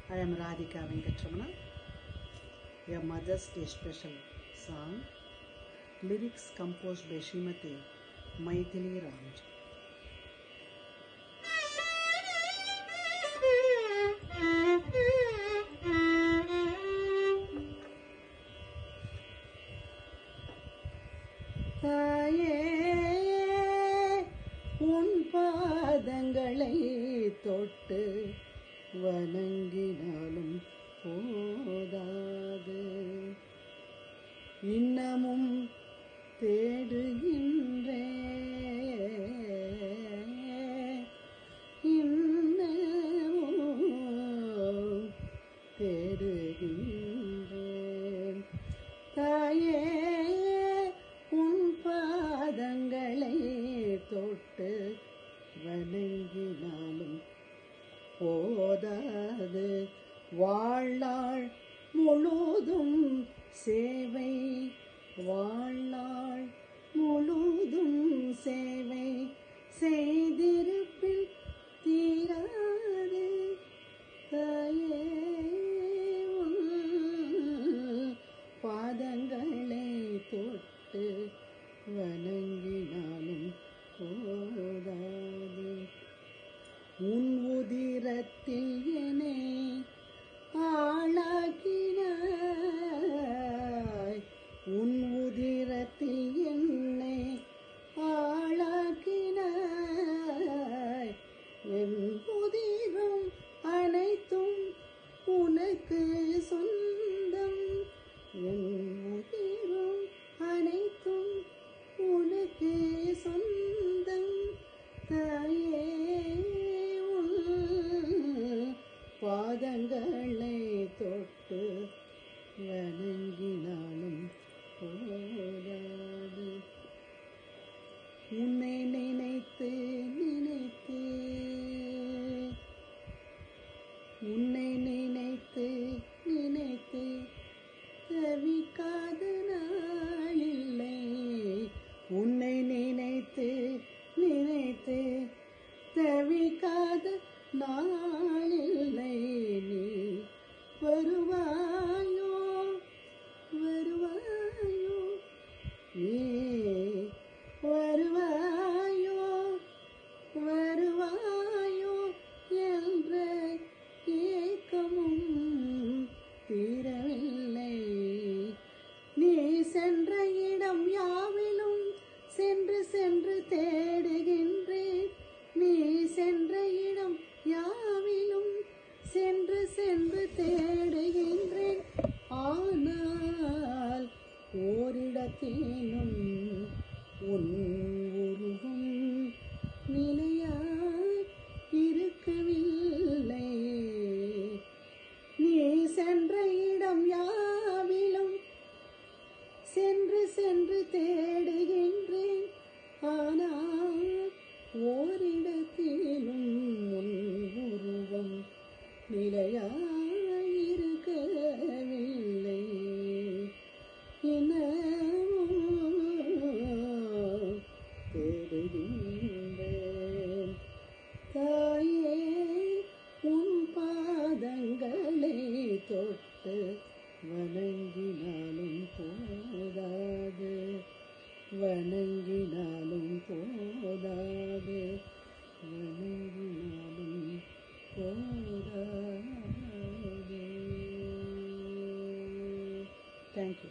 I am Radhika Venkatramana. A Mother's Day special song. Lyrics composed by Srimati Maithili Ramji. தாயே உன் பாதங்களை தொட்டு வணங்கினாலும் போதாது, இன்னமும் தேடுகின்றேன், இன்னமும் தேடுகின்றேன். தாயே உன் பாதங்களை தொட்டு வணங்கினாலும் போதாது, வாழ்நாள் முழுதும் சேவை, வாழ்நாள் முழுதும் சேவை செய்திருப்பில் தீராது. தாயே உன் பாதங்களை தொட்டு வணங்கினாலும் போதாது. உன் உதிரத்தில் என்னை ஆளாக்கினாய், உன் உதிரத்தில் என்னை ஆளாக்கினாய், என் உதிரம் அனைத்தும் உனக்கு சொந்தம், என் உதிரம் அனைத்தும் உனக்கு சொந்தம். தாயே பாதங்களை தொட்டு வணங்கினாலும் போதாது. உன்னை நினைத்து நினைத்து, உன்னை நினைத்து நினைத்து தவிக்காத நாளில்லை, உன்னை நினைத்து நினைத்து தவிக்காத நாளில்லை. நீ வருவாயோ வருவாயோ, நீ வருவாயோ வருவாயோ என்ற ஏக்கமும் தீரவில்லை. நீ சென்ற இடம் யாவிலும் சென்று சென்று தேடுகின்றேன், நீ சென்ற இடம் யாவிலும் சென்று சென்று தேடுகின்றேன். ஆனால் ஓரிடத்திலும் உன் உருவம் நிலையாய் இருக்கவில்லை. நீ சென்ற இடம் யாவிலும் சென்று சென்று தேடுகின்றேன், ஆனால் ஓரிடத்திலும் உன் உருவம் நிலையாயிருக்கவில்லை. இன்னமும் தேடுகின்றேன். தாயே உன் பாதங்களை தொட்டு வணங்கினாலும் போதாது, வணங்கினாலும் போதாது, வணங்கினாலும் போதாது. Thank you.